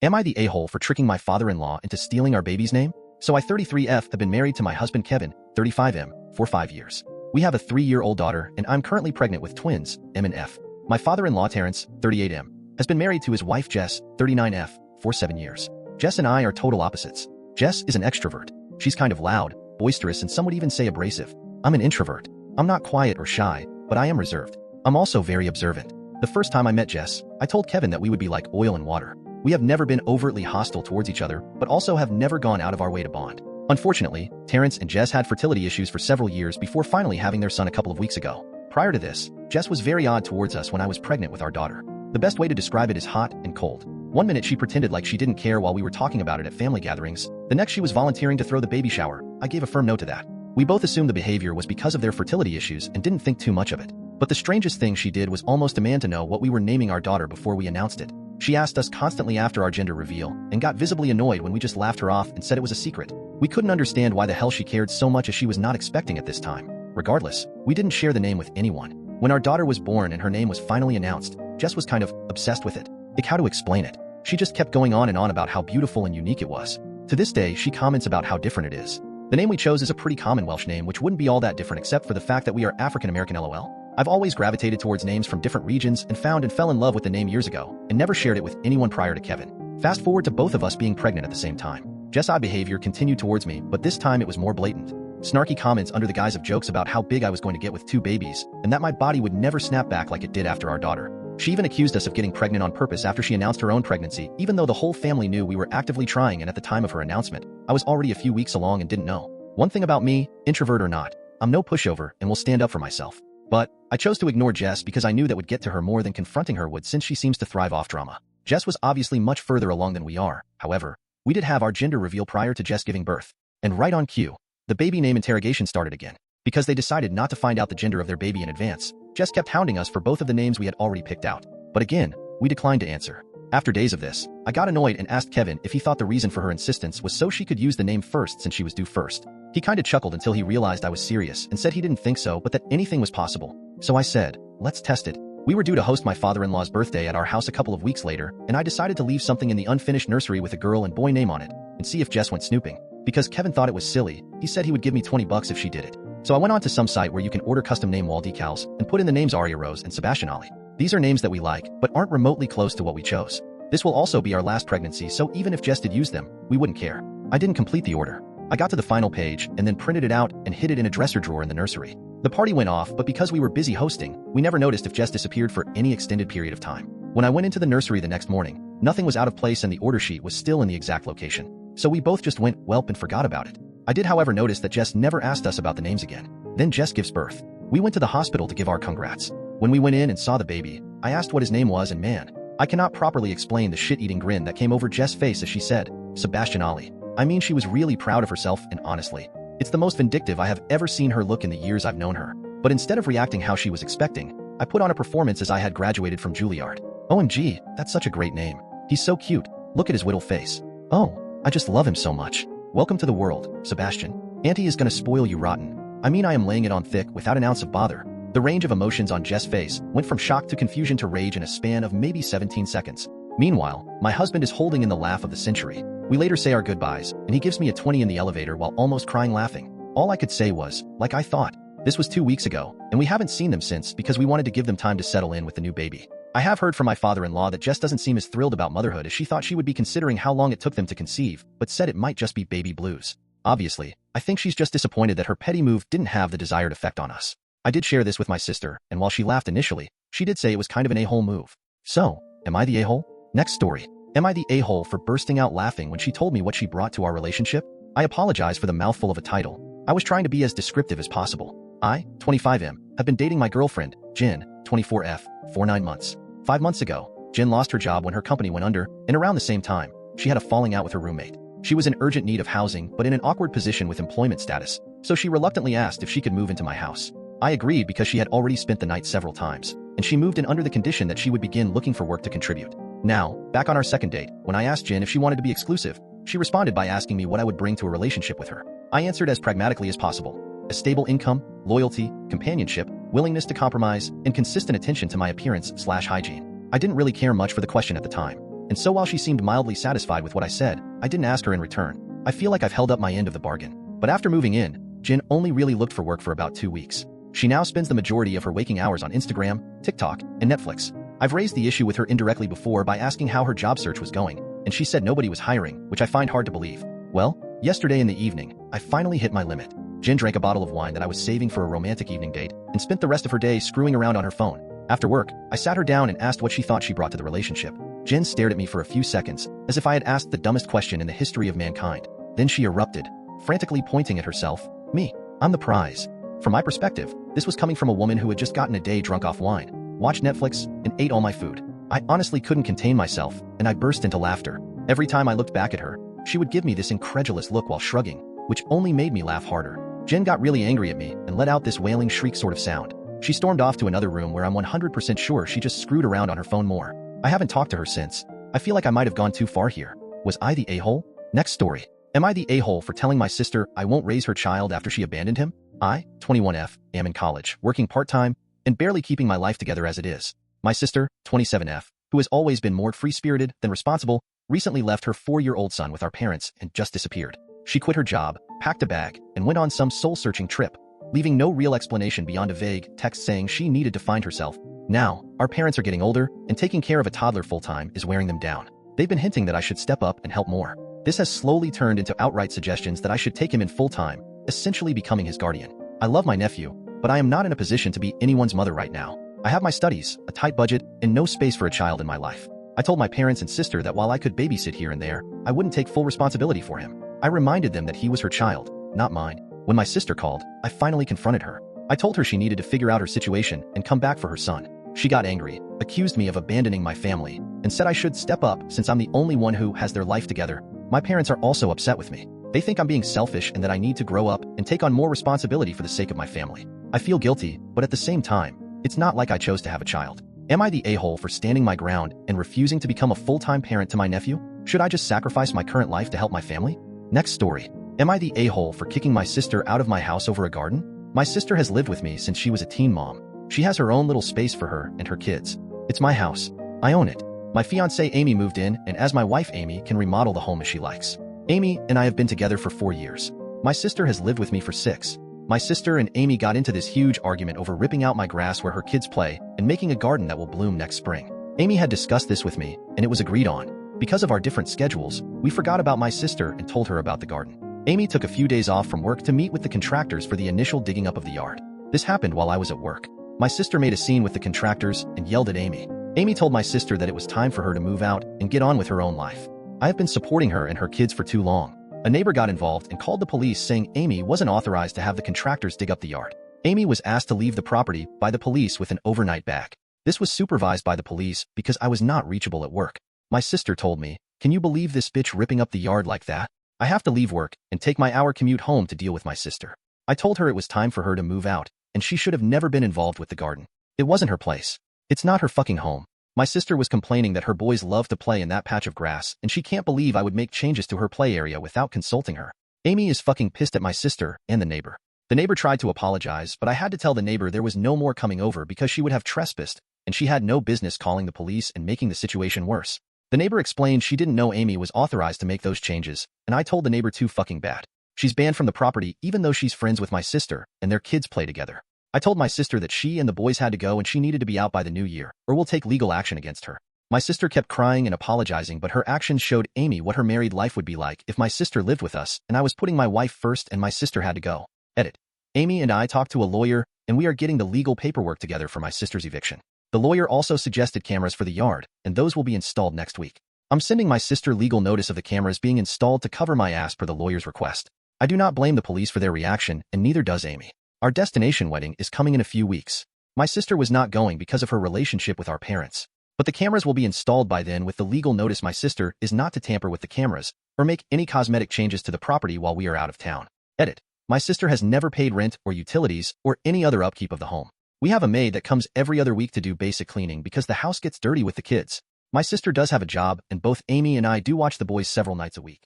Am I the a-hole for tricking my father-in-law into stealing our baby's name? So I 33F have been married to my husband Kevin, 35M, for 5 years. We have a 3-year-old daughter and I'm currently pregnant with twins, M and F. My father-in-law Terrence, 38M, has been married to his wife Jess, 39F, for 7 years. Jess and I are total opposites. Jess is an extrovert. She's kind of loud, boisterous, and some would even say abrasive. I'm an introvert. I'm not quiet or shy, but I am reserved. I'm also very observant. The first time I met Jess, I told Kevin that we would be like oil and water. We have never been overtly hostile towards each other, but also have never gone out of our way to bond. Unfortunately, Terrence and Jess had fertility issues for several years before finally having their son a couple of weeks ago. Prior to this, Jess was very odd towards us when I was pregnant with our daughter. The best way to describe it is hot and cold. One minute she pretended like she didn't care while we were talking about it at family gatherings. The next she was volunteering to throw the baby shower. I gave a firm no to that. We both assumed the behavior was because of their fertility issues and didn't think too much of it. But the strangest thing she did was almost demand to know what we were naming our daughter before we announced it. She asked us constantly after our gender reveal and got visibly annoyed when we just laughed her off and said it was a secret. We couldn't understand why the hell she cared so much as she was not expecting at this time. Regardless, we didn't share the name with anyone. When our daughter was born and her name was finally announced, Jess was kind of obsessed with it. Like how to explain it. She just kept going on and on about how beautiful and unique it was. To this day, she comments about how different it is. The name we chose is a pretty common Welsh name which wouldn't be all that different except for the fact that we are African American LOL. I've always gravitated towards names from different regions and found and fell in love with the name years ago and never shared it with anyone prior to Kevin. Fast forward to both of us being pregnant at the same time. Jess' odd behavior continued towards me, but this time it was more blatant. Snarky comments under the guise of jokes about how big I was going to get with 2 babies and that my body would never snap back like it did after our daughter. She even accused us of getting pregnant on purpose after she announced her own pregnancy, even though the whole family knew we were actively trying, and at the time of her announcement, I was already a few weeks along and didn't know. One thing about me, introvert or not, I'm no pushover and will stand up for myself. But I chose to ignore Jess because I knew that would get to her more than confronting her would, since she seems to thrive off drama. Jess was obviously much further along than we are. However, we did have our gender reveal prior to Jess giving birth. And right on cue, the baby name interrogation started again. Because they decided not to find out the gender of their baby in advance, Jess kept hounding us for both of the names we had already picked out. But again, we declined to answer. After days of this, I got annoyed and asked Kevin if he thought the reason for her insistence was so she could use the name first since she was due first. He kinda chuckled until he realized I was serious and said he didn't think so, but that anything was possible. So I said, let's test it. We were due to host my father-in-law's birthday at our house a couple of weeks later, and I decided to leave something in the unfinished nursery with a girl and boy name on it, and see if Jess went snooping. Because Kevin thought it was silly, he said he would give me $20 if she did it. So I went on to some site where you can order custom name wall decals and put in the names Aria Rose and Sebastian Ali. These are names that we like, but aren't remotely close to what we chose. This will also be our last pregnancy, so even if Jess did use them, we wouldn't care. I didn't complete the order. I got to the final page and then printed it out and hid it in a dresser drawer in the nursery. The party went off, but because we were busy hosting, we never noticed if Jess disappeared for any extended period of time. When I went into the nursery the next morning, nothing was out of place and the order sheet was still in the exact location. So we both just went welp and forgot about it. I did however notice that Jess never asked us about the names again. Then Jess gives birth. We went to the hospital to give our congrats. When we went in and saw the baby, I asked what his name was, and man, I cannot properly explain the shit-eating grin that came over Jess' face as she said, Sebastian Ali. I mean, she was really proud of herself, and honestly, it's the most vindictive I have ever seen her look in the years I've known her. But instead of reacting how she was expecting, I put on a performance as I had graduated from Juilliard. OMG, that's such a great name. He's so cute. Look at his whittle face. Oh, I just love him so much. Welcome to the world, Sebastian. Auntie is gonna spoil you rotten. I mean, I am laying it on thick without an ounce of bother. The range of emotions on Jess' face went from shock to confusion to rage in a span of maybe 17 seconds. Meanwhile, my husband is holding in the laugh of the century. We later say our goodbyes, and he gives me a 20 in the elevator while almost crying laughing. All I could say was, like I thought. This was 2 weeks ago, and we haven't seen them since because we wanted to give them time to settle in with the new baby. I have heard from my father-in-law that Jess doesn't seem as thrilled about motherhood as she thought she would be, considering how long it took them to conceive, but said it might just be baby blues. Obviously, I think she's just disappointed that her petty move didn't have the desired effect on us. I did share this with my sister, and while she laughed initially, she did say it was kind of an a-hole move. So, am I the a-hole? Next story. Am I the a-hole for bursting out laughing when she told me what she brought to our relationship? I apologize for the mouthful of a title. I was trying to be as descriptive as possible. I, 25M, have been dating my girlfriend, Jen, 24F, for 9 months. 5 months ago, Jen lost her job when her company went under, and around the same time, she had a falling out with her roommate. She was in urgent need of housing but in an awkward position with employment status, so she reluctantly asked if she could move into my house. I agreed because she had already spent the night several times, and she moved in under the condition that she would begin looking for work to contribute. Now, back on our second date, when I asked Jen if she wanted to be exclusive, she responded by asking me what I would bring to a relationship with her. I answered as pragmatically as possible. A stable income, loyalty, companionship, willingness to compromise, and consistent attention to my appearance/hygiene. I didn't really care much for the question at the time. And so while she seemed mildly satisfied with what I said, I didn't ask her in return. I feel like I've held up my end of the bargain. But after moving in, Jin only really looked for work for about 2 weeks. She now spends the majority of her waking hours on Instagram, TikTok, and Netflix. I've raised the issue with her indirectly before by asking how her job search was going, and she said nobody was hiring, which I find hard to believe. Well, yesterday in the evening, I finally hit my limit. Jin drank a bottle of wine that I was saving for a romantic evening date and spent the rest of her day screwing around on her phone. After work, I sat her down and asked what she thought she brought to the relationship. Jin stared at me for a few seconds, as if I had asked the dumbest question in the history of mankind. Then she erupted, frantically pointing at herself. Me. I'm the prize. From my perspective, this was coming from a woman who had just gotten a day drunk off wine, watched Netflix, and ate all my food. I honestly couldn't contain myself, and I burst into laughter. Every time I looked back at her, she would give me this incredulous look while shrugging, which only made me laugh harder. Jen got really angry at me and let out this wailing shriek sort of sound. She stormed off to another room where I'm 100% sure she just screwed around on her phone more. I haven't talked to her since. I feel like I might have gone too far here. Was I the a-hole? Next story. Am I the a-hole for telling my sister I won't raise her child after she abandoned him? I, 21F, am in college, working part-time, and barely keeping my life together as it is. My sister, 27F, who has always been more free-spirited than responsible, recently left her 4-year-old son with our parents and just disappeared. She quit her job, packed a bag, and went on some soul-searching trip, leaving no real explanation beyond a vague text saying she needed to find herself. Now, our parents are getting older, and taking care of a toddler full-time is wearing them down. They've been hinting that I should step up and help more. This has slowly turned into outright suggestions that I should take him in full-time, essentially becoming his guardian. I love my nephew, but I am not in a position to be anyone's mother right now. I have my studies, a tight budget, and no space for a child in my life. I told my parents and sister that while I could babysit here and there, I wouldn't take full responsibility for him. I reminded them that he was her child, not mine. When my sister called, I finally confronted her. I told her she needed to figure out her situation and come back for her son. She got angry, accused me of abandoning my family, and said I should step up since I'm the only one who has their life together. My parents are also upset with me. They think I'm being selfish and that I need to grow up and take on more responsibility for the sake of my family. I feel guilty, but at the same time, it's not like I chose to have a child. Am I the a-hole for standing my ground and refusing to become a full-time parent to my nephew? Should I just sacrifice my current life to help my family? Next story. Am I the a-hole for kicking my sister out of my house over a garden? My sister has lived with me since she was a teen mom. She has her own little space for her and her kids. It's my house. I own it. My fiancée Amy moved in, and as my wife Amy can remodel the home as she likes. Amy and I have been together for 4 years. My sister has lived with me for 6. My sister and Amy got into this huge argument over ripping out my grass where her kids play and making a garden that will bloom next spring. Amy had discussed this with me, and it was agreed on. Because of our different schedules, we forgot about my sister and told her about the garden. Amy took a few days off from work to meet with the contractors for the initial digging up of the yard. This happened while I was at work. My sister made a scene with the contractors and yelled at Amy. Amy told my sister that it was time for her to move out and get on with her own life. I have been supporting her and her kids for too long. A neighbor got involved and called the police saying Amy wasn't authorized to have the contractors dig up the yard. Amy was asked to leave the property by the police with an overnight bag. This was supervised by the police because I was not reachable at work. My sister told me, "Can you believe this bitch ripping up the yard like that?" I have to leave work and take my hour commute home to deal with my sister. I told her it was time for her to move out, and she should have never been involved with the garden. It wasn't her place. It's not her fucking home. My sister was complaining that her boys love to play in that patch of grass, and she can't believe I would make changes to her play area without consulting her. Amy is fucking pissed at my sister and the neighbor. The neighbor tried to apologize, but I had to tell the neighbor there was no more coming over because she would have trespassed, and she had no business calling the police and making the situation worse. The neighbor explained she didn't know Amy was authorized to make those changes, and I told the neighbor too fucking bad. She's banned from the property even though she's friends with my sister and their kids play together. I told my sister that she and the boys had to go and she needed to be out by the new year, or we'll take legal action against her. My sister kept crying and apologizing, but her actions showed Amy what her married life would be like if my sister lived with us, and I was putting my wife first and my sister had to go. Edit. Amy and I talked to a lawyer, and we are getting the legal paperwork together for my sister's eviction. The lawyer also suggested cameras for the yard, and those will be installed next week. I'm sending my sister legal notice of the cameras being installed to cover my ass per the lawyer's request. I do not blame the police for their reaction, and neither does Amy. Our destination wedding is coming in a few weeks. My sister was not going because of her relationship with our parents. But the cameras will be installed by then with the legal notice my sister is not to tamper with the cameras or make any cosmetic changes to the property while we are out of town. Edit. My sister has never paid rent or utilities or any other upkeep of the home. We have a maid that comes every other week to do basic cleaning because the house gets dirty with the kids. My sister does have a job, and both Amy and I do watch the boys several nights a week.